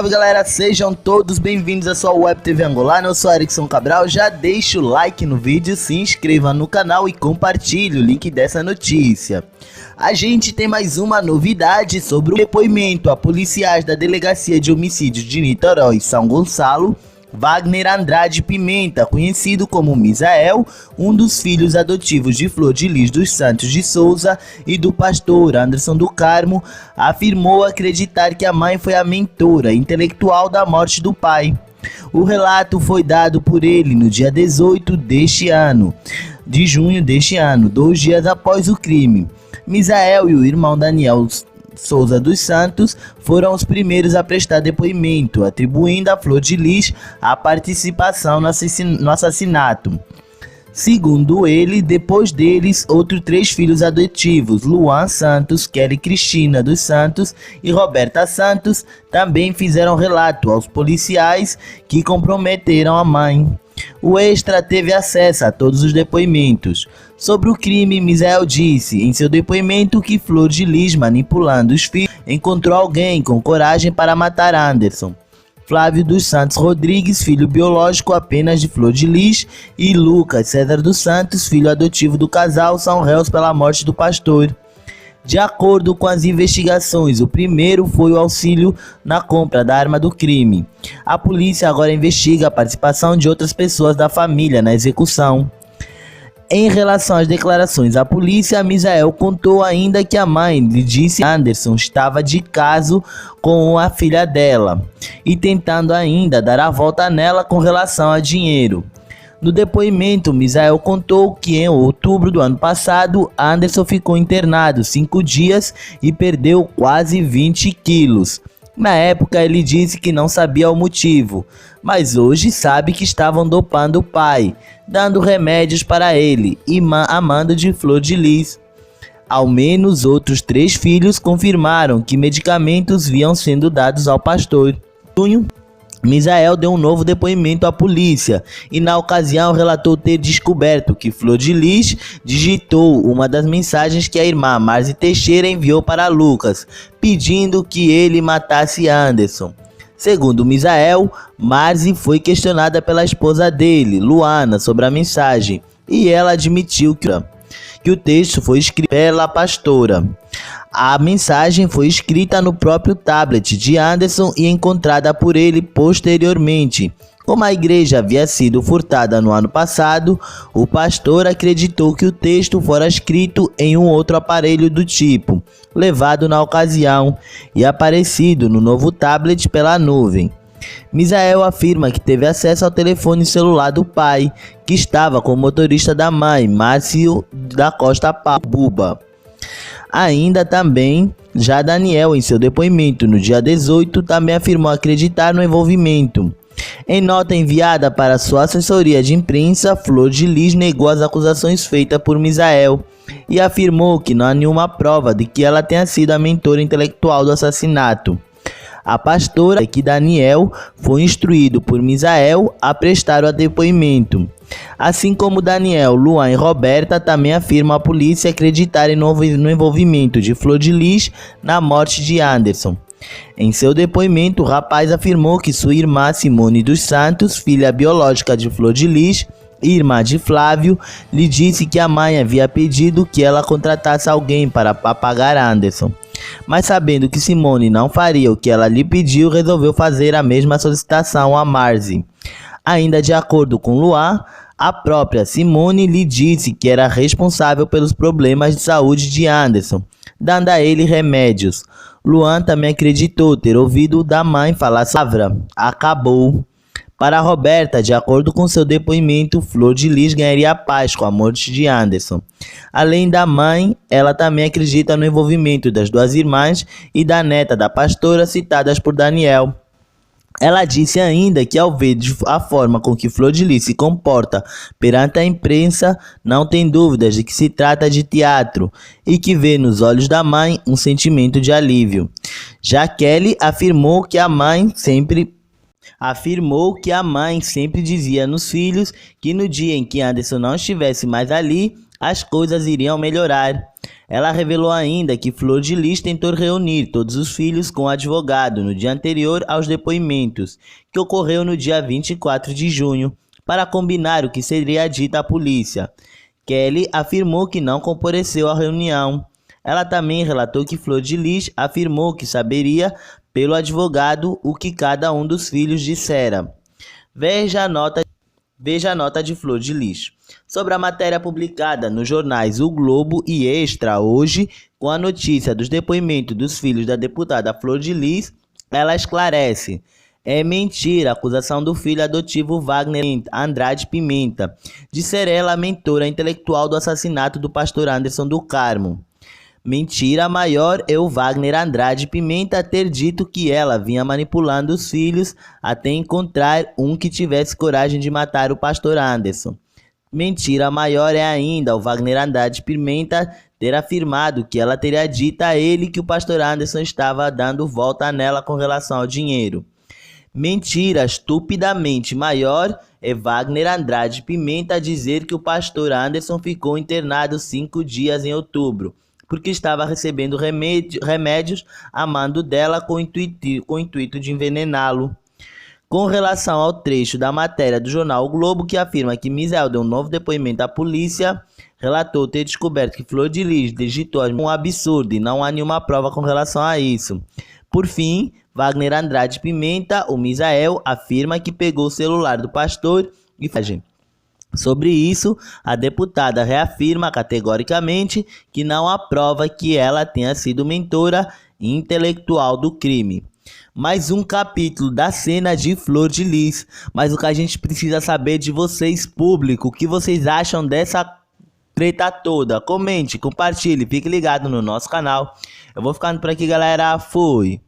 Salve galera, sejam todos bem-vindos à sua Web TV Angolana. Eu sou Erickson Cabral. Já deixa o like no vídeo, se inscreva no canal e compartilhe o link dessa notícia. A gente tem mais uma novidade sobre o depoimento a policiais da Delegacia de Homicídios de Niterói e São Gonçalo. Wagner Andrade Pimenta, conhecido como Misael, um dos filhos adotivos de Flor de Lis dos Santos de Souza e do pastor Anderson do Carmo, afirmou acreditar que a mãe foi a mentora intelectual da morte do pai. O relato foi dado por ele no dia 18 de junho deste ano, 2 dias após o crime. Misael e o irmão Daniel Souza dos Santos foram os primeiros a prestar depoimento, atribuindo a Flor de Lis a participação no assassinato. Segundo ele, depois deles, outros 3 filhos adotivos, Luan Santos, Kelly Cristina dos Santos e Roberta Santos, também fizeram relato aos policiais que comprometeram a mãe. O Extra teve acesso a todos os depoimentos. Sobre o crime, Misael disse em seu depoimento que Flor de Lis, manipulando os filhos, encontrou alguém com coragem para matar Anderson. Flávio dos Santos Rodrigues, filho biológico apenas de Flor de Lis, e Lucas César dos Santos, filho adotivo do casal, são réus pela morte do pastor. De acordo com as investigações, o primeiro foi o auxílio na compra da arma do crime. A polícia agora investiga a participação de outras pessoas da família na execução. Em relação às declarações à polícia, Misael contou ainda que a mãe lhe disse que Anderson estava de caso com a filha dela e tentando ainda dar a volta nela com relação a dinheiro. No depoimento, Misael contou que em outubro do ano passado, Anderson ficou internado 5 dias e perdeu quase 20 quilos. Na época, ele disse que não sabia o motivo, mas hoje sabe que estavam dopando o pai, dando remédios para ele e amando de Flor de Lis. Ao menos outros 3 filhos confirmaram que medicamentos vinham sendo dados ao pastor. Misael deu um novo depoimento à polícia e na ocasião relatou ter descoberto que Flor de Lis digitou uma das mensagens que a irmã Marzi Teixeira enviou para Lucas, pedindo que ele matasse Anderson. Segundo Misael, Marzi foi questionada pela esposa dele, Luana, sobre a mensagem e ela admitiu que o texto foi escrito pela pastora. A mensagem foi escrita no próprio tablet de Anderson e encontrada por ele posteriormente. Como a igreja havia sido furtada no ano passado, o pastor acreditou que o texto fora escrito em um outro aparelho do tipo, levado na ocasião e aparecido no novo tablet pela nuvem. Misael afirma que teve acesso ao telefone celular do pai, que estava com o motorista da mãe, Márcio da Costa Buba. Ainda também, já Daniel, em seu depoimento no dia 18, também afirmou acreditar no envolvimento. Em nota enviada para sua assessoria de imprensa, Flor de Lis negou as acusações feitas por Misael e afirmou que não há nenhuma prova de que ela tenha sido a mentora intelectual do assassinato. A pastora que Daniel foi instruído por Misael a prestar o depoimento. Assim como Daniel, Luan e Roberta também afirmam à polícia acreditarem no envolvimento de Flor de Lis na morte de Anderson. Em seu depoimento, o rapaz afirmou que sua irmã Simone dos Santos, filha biológica de Flor de Lis e irmã de Flávio, lhe disse que a mãe havia pedido que ela contratasse alguém para pagar Anderson. Mas sabendo que Simone não faria o que ela lhe pediu, resolveu fazer a mesma solicitação a Marzi. Ainda de acordo com Luan, a própria Simone lhe disse que era responsável pelos problemas de saúde de Anderson, dando a ele remédios. Luan também acreditou ter ouvido da mãe falar a palavra acabou. Para Roberta, de acordo com seu depoimento, Flor de Lis ganharia paz com a morte de Anderson. Além da mãe, ela também acredita no envolvimento das 2 irmãs e da neta da pastora citadas por Daniel. Ela disse ainda que ao ver a forma com que Flor de Lis se comporta perante a imprensa, não tem dúvidas de que se trata de teatro e que vê nos olhos da mãe um sentimento de alívio. Já Kelly afirmou que a mãe sempre dizia nos filhos que no dia em que Anderson não estivesse mais ali, as coisas iriam melhorar. Ela revelou ainda que Flor de Lis tentou reunir todos os filhos com o advogado no dia anterior aos depoimentos, que ocorreu no dia 24 de junho, para combinar o que seria dito à polícia. Kelly afirmou que não compareceu à reunião. Ela também relatou que Flor de Lis afirmou que saberia pelo advogado o que cada um dos filhos dissera. Veja a nota de Flor de Lis. Sobre a matéria publicada nos jornais O Globo e Extra hoje, com a notícia dos depoimentos dos filhos da deputada Flor de Lis, ela esclarece: é mentira a acusação do filho adotivo Wagner Andrade Pimenta de ser ela a mentora intelectual do assassinato do pastor Anderson do Carmo. Mentira maior é o Wagner Andrade Pimenta ter dito que ela vinha manipulando os filhos até encontrar um que tivesse coragem de matar o pastor Anderson. Mentira maior é ainda o Wagner Andrade Pimenta ter afirmado que ela teria dito a ele que o pastor Anderson estava dando volta nela com relação ao dinheiro. Mentira estupidamente maior é Wagner Andrade Pimenta dizer que o pastor Anderson ficou internado 5 dias em outubro, porque estava recebendo remédios a mando dela com o intuito de envenená-lo. Com relação ao trecho da matéria do jornal O Globo, que afirma que Misael deu um novo depoimento à polícia, relatou ter descoberto que Flor de Lis digitou um absurdo e não há nenhuma prova com relação a isso. Por fim, Wagner Andrade Pimenta, o Misael, afirma que pegou o celular do pastor e fez. Sobre isso, a deputada reafirma categoricamente que não há prova que ela tenha sido mentora intelectual do crime. Mais um capítulo da cena de Flor de Lis, mas o que a gente precisa saber de vocês, público, o que vocês acham dessa treta toda? Comente, compartilhe, fique ligado no nosso canal. Eu vou ficando por aqui, galera. Fui!